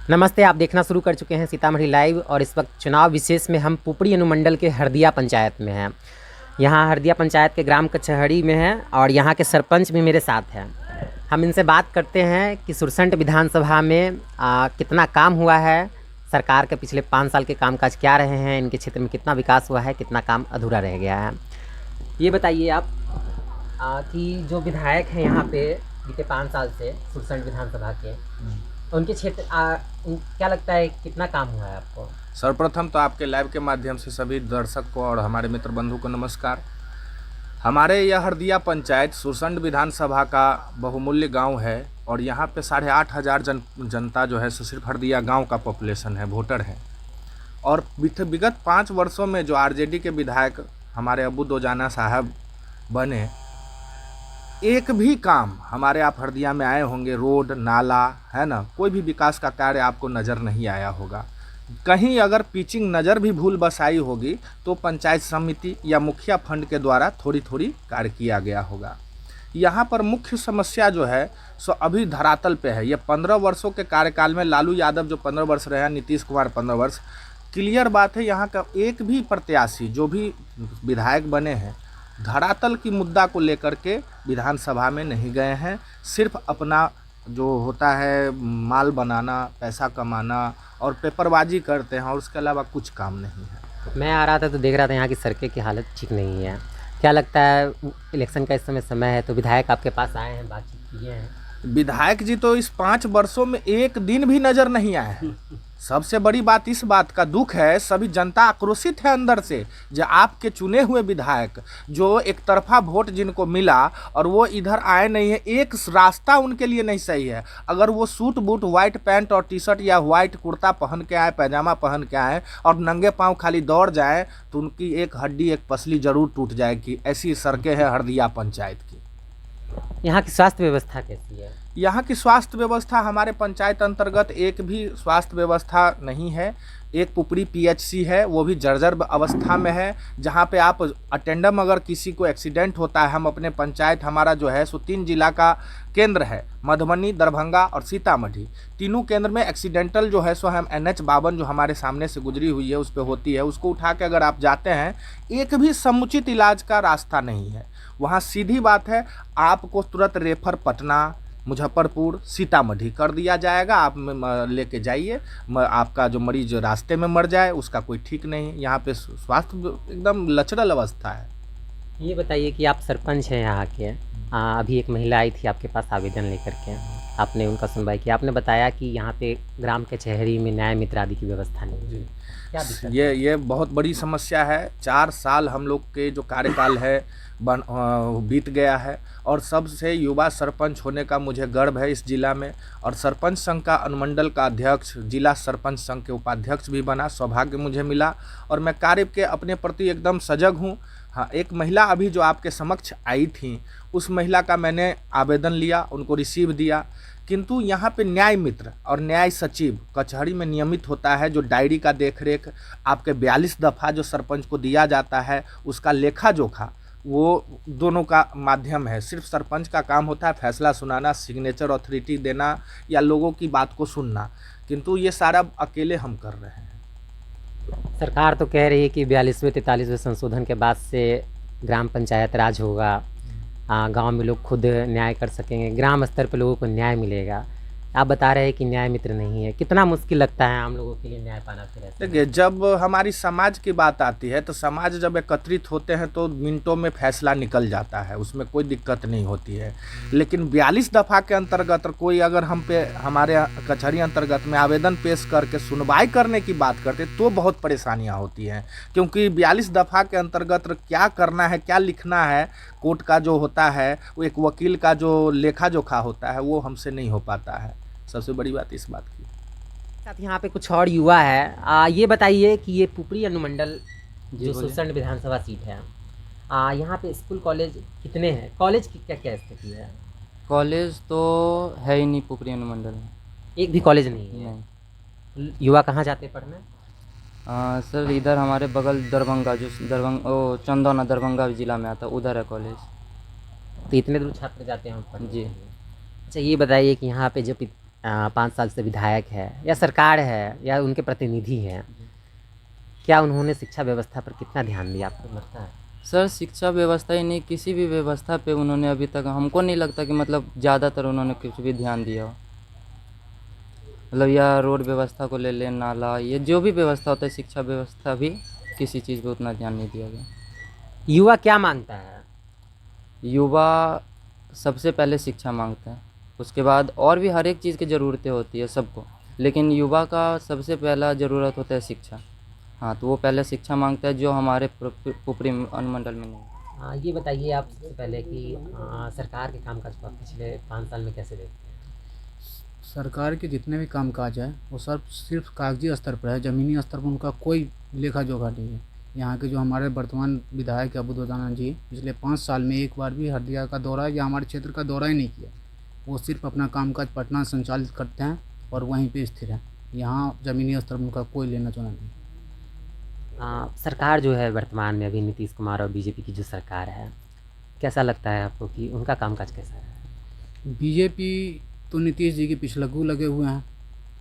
नमस्ते, आप देखना शुरू कर चुके हैं सीतामढ़ी लाइव और इस वक्त चुनाव विशेष में हम पुपरी अनुमंडल के हरदिया पंचायत में हैं। यहाँ हरदिया पंचायत के ग्राम कचहरी में हैं और यहाँ के सरपंच भी मेरे साथ हैं। हम इनसे बात करते हैं कि सुरसंड विधानसभा में कितना काम हुआ है, सरकार के पिछले 5 साल के कामकाज क्या रहे हैं, इनके क्षेत्र में कितना विकास हुआ है, कितना काम अधूरा रह गया है। ये बताइए आप कि जो विधायक हैं यहाँ पे बीते 5 साल से सुरसंड विधानसभा के, उनके क्षेत्र क्या लगता है कितना काम हुआ है आपको? सर्वप्रथम तो आपके लाइव के माध्यम से सभी दर्शक को और हमारे मित्र बंधु को नमस्कार। हमारे यह हरदिया पंचायत सुरसंड विधानसभा का बहुमूल्य गांव है और यहाँ पे 8,500 जनता जो है सो सिर्फ हरदिया गांव का पॉपुलेशन है, वोटर है। और विगत 5 वर्षों में जो आरजेडी के विधायक हमारे अबू दोजाना साहब बने, एक भी काम हमारे आप हरदिया में आए होंगे, रोड नाला है ना, कोई भी विकास का कार्य आपको नज़र नहीं आया होगा। कहीं अगर पिचिंग नज़र भी भूल बसाई होगी तो पंचायत समिति या मुखिया फंड के द्वारा थोड़ी थोड़ी कार्य किया गया होगा। यहाँ पर मुख्य समस्या जो है सो अभी धरातल पे है। ये 15 वर्षों के कार्यकाल में लालू यादव जो 15 वर्ष रहे हैं, नीतीश कुमार 15 वर्ष, क्लियर बात है यहाँ का एक भी प्रत्याशी जो भी विधायक बने हैं धरातल की मुद्दा को लेकर के विधानसभा में नहीं गए हैं। सिर्फ अपना जो होता है माल बनाना, पैसा कमाना और पेपरबाजी करते हैं और उसके अलावा कुछ काम नहीं है। मैं आ रहा था तो देख रहा था यहाँ की सड़कें की हालत ठीक नहीं है। क्या लगता है इलेक्शन का इस समय है तो विधायक आपके पास आए हैं, बातचीत किए हैं? विधायक जी तो इस 5 वर्षों में एक दिन भी नज़र नहीं आए हैं। सबसे बड़ी बात इस बात का दुख है, सभी जनता आक्रोशित है अंदर से, जो आपके चुने हुए विधायक जो एक तरफा वोट जिनको मिला और वो इधर आए नहीं है। एक रास्ता उनके लिए नहीं सही है। अगर वो सूट बूट, वाइट पैंट और टी शर्ट या वाइट कुर्ता पहन के आए, पैजामा पहन के आए और नंगे पाँव खाली दौड़ जाए तो उनकी एक हड्डी, एक पसली जरूर टूट जाएगी। ऐसी सड़कें हैं हरदिया पंचायत की। यहाँ की स्वास्थ्य व्यवस्था कैसी है? यहाँ की स्वास्थ्य व्यवस्था, हमारे पंचायत अंतर्गत एक भी स्वास्थ्य व्यवस्था नहीं है। एक पुपरी पीएचसी है, वो भी जर्जर अवस्था में है, जहाँ पे आप अटेंडम अगर किसी को एक्सीडेंट होता है, हम अपने पंचायत हमारा जो है सो 3 जिला का केंद्र है, मधुबनी, दरभंगा और सीतामढ़ी। तीनों केंद्र में एक्सीडेंटल जो है सो हम NH52 जो हमारे सामने से गुजरी हुई है उस पर होती है, उसको उठा के अगर आप जाते हैं, एक भी समुचित इलाज का रास्ता नहीं है। वहाँ सीधी बात है, आपको तुरंत रेफर पटना, मुजफ्फरपुर, सीतामढ़ी कर दिया जाएगा। आप लेके जाइए, आपका जो मरीज रास्ते में मर जाए उसका कोई ठीक नहीं। यहाँ पे स्वास्थ्य एकदम लचरल अवस्था है। ये बताइए कि आप सरपंच हैं यहाँ के, अभी एक महिला आई थी आपके पास आवेदन लेकर के, आपने उनका सुनवाई किया। आपने बताया कि यहाँ पे ग्राम कचहरी में न्याय मित्र आदि की व्यवस्था नहीं है। क्या दिक्कत? ये बहुत बड़ी समस्या है। 4 साल हम लोग के जो कार्यकाल है बीत गया है और सबसे युवा सरपंच होने का मुझे गर्व है इस जिला में। और सरपंच संघ का अनुमंडल का अध्यक्ष, जिला सरपंच संघ के उपाध्यक्ष भी बना, सौभाग्य मुझे मिला और मैं कार्य के अपने प्रति एकदम सजग हूँ। हाँ, एक महिला अभी जो आपके समक्ष आई थी, उस महिला का मैंने आवेदन लिया, उनको रिसीव दिया, किंतु यहाँ पे न्याय मित्र और न्याय सचिव कचहरी में नियमित होता है, जो डायरी का देखरेख आपके 42 दफ़ा जो सरपंच को दिया जाता है उसका लेखा जोखा, वो दोनों का माध्यम है। सिर्फ सरपंच का काम होता है फैसला सुनाना, सिग्नेचर अथॉरिटी देना या लोगों की बात को सुनना, किंतु ये सारा अकेले हम कर रहे हैं। सरकार तो कह रही है कि 42वें 43वें संशोधन के बाद से ग्राम पंचायत राज होगा, गांव में लोग खुद न्याय कर सकेंगे, ग्राम स्तर पर लोगों को न्याय मिलेगा। आप बता रहे हैं कि न्याय मित्र नहीं है। कितना मुश्किल लगता है आम लोगों के लिए न्याय पाना? फिर देखिए, जब हमारी समाज की बात आती है तो समाज जब एकत्रित होते हैं तो मिनटों में फैसला निकल जाता है, उसमें कोई दिक्कत नहीं होती है। लेकिन 42 दफ़ा के अंतर्गत कोई अगर हम पे हमारे कचहरी अंतर्गत में आवेदन पेश करके सुनवाई करने की बात करते तो बहुत परेशानियाँ होती हैं, क्योंकि 42 दफ़ा के अंतर्गत क्या करना है, क्या लिखना है, कोर्ट का जो होता है, वो एक वकील का जो लेखा जोखा होता है वो हमसे नहीं हो पाता है। सबसे बड़ी बात इस बात की। साथ यहाँ पे कुछ और युवा है। ये बताइए कि ये पुपरी अनुमंडल जो सुरसंड विधानसभा सीट है, यहाँ पे स्कूल कॉलेज कितने हैं? कॉलेज की क्या क्या स्थिति है? कॉलेज तो है ही नहीं पुपरी अनुमंडल में, एक भी कॉलेज नहीं है। युवा कहाँ जाते पढ़ने? सर इधर हमारे बगल दरभंगा, जो चंदौना दरभंगा जिला में आता, उधर है कॉलेज। तो इतने दूर छात्र जाते हैं पढ़ने? जी। अच्छा, ये बताइए कि यहाँ पे जो 5 साल से विधायक है या सरकार है या उनके प्रतिनिधि हैं, क्या उन्होंने शिक्षा व्यवस्था पर कितना ध्यान दिया आपको लगता है? सर शिक्षा व्यवस्था ही नहीं, किसी भी व्यवस्था पे उन्होंने अभी तक हमको नहीं लगता कि मतलब ज़्यादातर उन्होंने कुछ भी ध्यान दिया हो। मतलब या रोड व्यवस्था को ले लें, नाला, ये जो भी व्यवस्था होता है, शिक्षा व्यवस्था भी किसी चीज़ पे उतना ध्यान नहीं दिया गया। युवा क्या मांगता है? युवा सबसे पहले शिक्षा मांगता है, उसके बाद और भी हर एक चीज़ की ज़रूरतें होती है सबको, लेकिन युवा का सबसे पहला ज़रूरत होता है शिक्षा। हाँ, तो वो पहले शिक्षा मांगता है, जो हमारे पुपरी अनुमंडल में नहीं है। ये बताइए आप सबसे पहले कि सरकार के कामकाज को आप पिछले 5 साल में कैसे देखते हैं? सरकार के जितने भी कामकाज है वो सब सिर्फ कागजी स्तर पर है, ज़मीनी स्तर पर उनका कोई लेखा जोखा नहीं है। यहाँ के जो हमारे वर्तमान विधायक अबू दोजाना जी पिछले 5 साल में एक बार भी हरदिया का दौरा या हमारे क्षेत्र का दौरा ही नहीं किया। वो सिर्फ अपना कामकाज पटना संचालित करते हैं और वहीं पे स्थिर हैं। यहाँ ज़मीनी स्तर पर उनका कोई लेना देना नहीं। सरकार जो है वर्तमान में अभी नीतीश कुमार और बीजेपी की जो सरकार है, कैसा लगता है आपको कि उनका कामकाज कैसा है? बीजेपी तो नीतीश जी के पिछलग्गू लगे हुए हैं,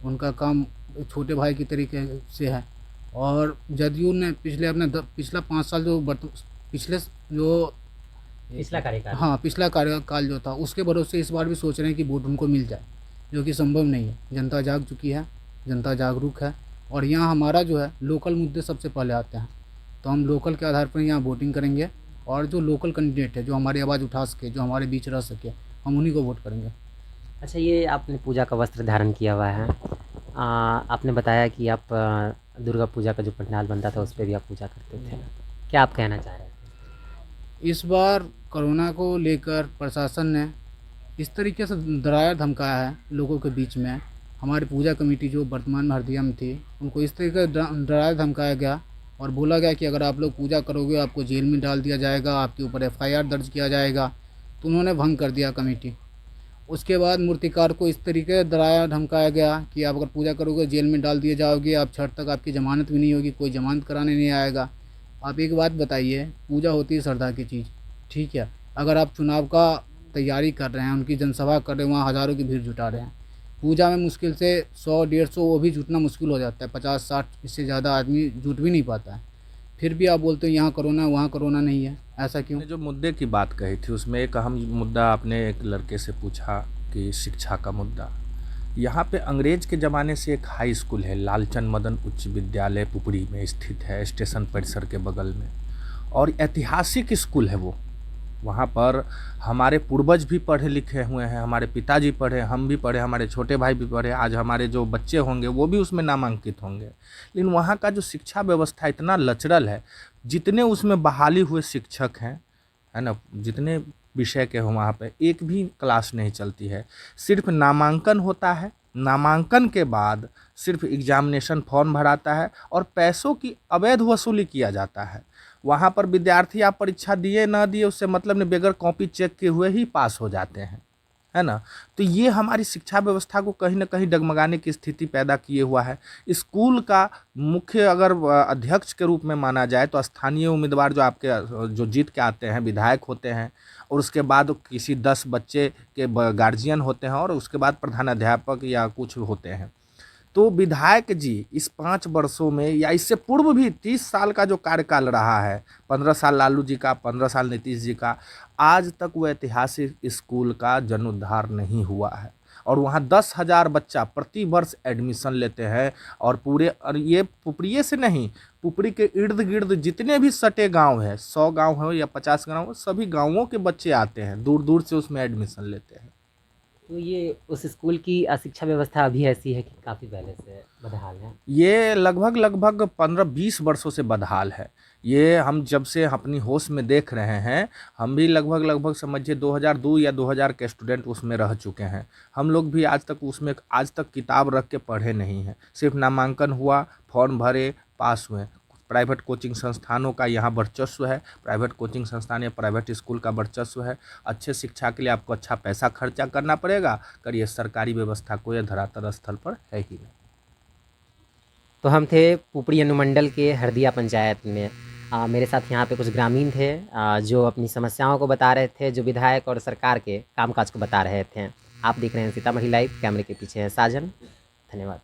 उनका काम छोटे भाई की तरीके से है। और जदयू ने पिछला 5 साल पिछले जो पिछला कार्यकाल हाँ पिछला कार्यकाल जो था उसके भरोसे इस बार भी सोच रहे हैं कि वोट उनको मिल जाए, जो कि संभव नहीं है। जनता जाग चुकी है, जनता जागरूक है और यहाँ हमारा जो है लोकल मुद्दे सबसे पहले आते हैं, तो हम लोकल के आधार पर यहाँ वोटिंग करेंगे और जो लोकल कैंडिडेट है जो हमारी आवाज़ उठा सके, जो हमारे बीच रह सके, हम उन्हीं को वोट करेंगे। अच्छा, ये आपने पूजा का वस्त्र धारण किया हुआ है, आपने बताया कि आप दुर्गा पूजा का जो पंडाल बनता था उस पर भी आप पूजा करते थे, क्या आप कहना चाह रहे थे? इस बार कोरोना को लेकर प्रशासन ने इस तरीके से डराया धमकाया है लोगों के बीच में। हमारी पूजा कमेटी जो वर्तमान में हरदिया में थी, उनको इस तरीके से डराया धमकाया गया और बोला गया कि अगर आप लोग पूजा करोगे आपको जेल में डाल दिया जाएगा, आपके ऊपर FIR दर्ज किया जाएगा। तो उन्होंने भंग कर दिया कमेटी। उसके बाद मूर्तिकार को इस तरीके से डराया धमकाया गया कि आप अगर पूजा करोगे जेल में डाल दिए जाओगे, आप छठ तक आपकी ज़मानत भी नहीं होगी, कोई ज़मानत कराने नहीं आएगा। आप एक बात बताइए, पूजा होती है श्रद्धा की चीज़, ठीक है। अगर आप चुनाव का तैयारी कर रहे हैं, उनकी जनसभा कर रहे हैं, वहाँ हज़ारों की भीड़ जुटा रहे हैं, पूजा में मुश्किल से 100-150 वो भी जुटना मुश्किल हो जाता है, 50-60 इससे ज़्यादा आदमी जुट भी नहीं पाता है। फिर भी आप बोलते हो यहाँ कोरोना वहाँ कोरोना नहीं है, ऐसा क्यों? जो मुद्दे की बात कही थी उसमें एक अहम मुद्दा आपने एक लड़के से पूछा कि शिक्षा का मुद्दा। यहाँ पे अंग्रेज के ज़माने से एक हाई स्कूल है, लालचंद मदन उच्च विद्यालय पुपरी में स्थित है, स्टेशन परिसर के बगल में, और ऐतिहासिक स्कूल है वो। वहाँ पर हमारे पूर्वज भी पढ़े लिखे हुए हैं, हमारे पिताजी पढ़े, हम भी पढ़े, हमारे छोटे भाई भी पढ़े, आज हमारे जो बच्चे होंगे वो भी उसमें नामांकित होंगे। लेकिन वहाँ का जो शिक्षा व्यवस्था इतना लचरल है, जितने उसमें बहाली हुए शिक्षक हैं, है ना, जितने विषय के हों वहाँ पे एक भी क्लास नहीं चलती है। सिर्फ नामांकन होता है, नामांकन के बाद सिर्फ एग्जामिनेशन फॉर्म भराता है और पैसों की अवैध वसूली किया जाता है। वहाँ पर विद्यार्थी आप परीक्षा दिए ना दिए उससे मतलब नहीं, बगैर कॉपी चेक के हुए ही पास हो जाते हैं, है ना। तो ये हमारी शिक्षा व्यवस्था को कहीं ना कहीं डगमगाने की स्थिति पैदा किए हुआ है। स्कूल का मुख्य अगर अध्यक्ष के रूप में माना जाए तो स्थानीय उम्मीदवार जो आपके जो जीत के आते हैं विधायक होते हैं, और उसके बाद किसी 10 बच्चे के गार्जियन होते हैं, और उसके बाद प्रधानाध्यापक या कुछ होते हैं। तो विधायक जी इस 5 वर्षों में या इससे पूर्व भी 30 साल का जो कार्यकाल रहा है, 15 साल लालू जी का, 15 साल नीतीश जी का, आज तक वो ऐतिहासिक स्कूल का जीर्णोद्धार नहीं हुआ है। और वहाँ 10,000 बच्चा प्रति वर्ष एडमिशन लेते हैं, और और ये पुपरिये से नहीं, पुपरी के इर्द गिर्द जितने भी सटे गांव है, 100 गांव हो या 50 गांव हो, सभी गांवों के बच्चे आते हैं, दूर दूर से उसमें एडमिशन लेते हैं। तो ये उस स्कूल की शिक्षा व्यवस्था अभी ऐसी है कि काफ़ी पहले से बदहाल है? ये लगभग 15-20 वर्षों से बदहाल है। ये हम जब से अपनी होश में देख रहे हैं, हम भी लगभग समझिए 2002 या 2000 के स्टूडेंट उसमें रह चुके हैं। हम लोग भी आज तक किताब रख के पढ़े नहीं हैं, सिर्फ नामांकन हुआ, फॉर्म भरे, पास हुए। प्राइवेट कोचिंग संस्थानों का यहाँ वर्चस्व है, प्राइवेट कोचिंग संस्थान या प्राइवेट स्कूल का वर्चस्व है। अच्छे शिक्षा के लिए आपको अच्छा पैसा खर्चा करना पड़ेगा, करिए सरकारी व्यवस्था को यह धरातल स्थल पर है ही नहीं। तो हम थे पुपरी अनुमंडल के हरदिया पंचायत में। मेरे साथ यहाँ पे कुछ ग्रामीण थे जो अपनी समस्याओं को बता रहे थे, जो विधायक और सरकार के कामकाज को बता रहे थे। आप देख रहे हैं सीतामढ़ी लाइव, कैमरे के पीछे है साजन। धन्यवाद।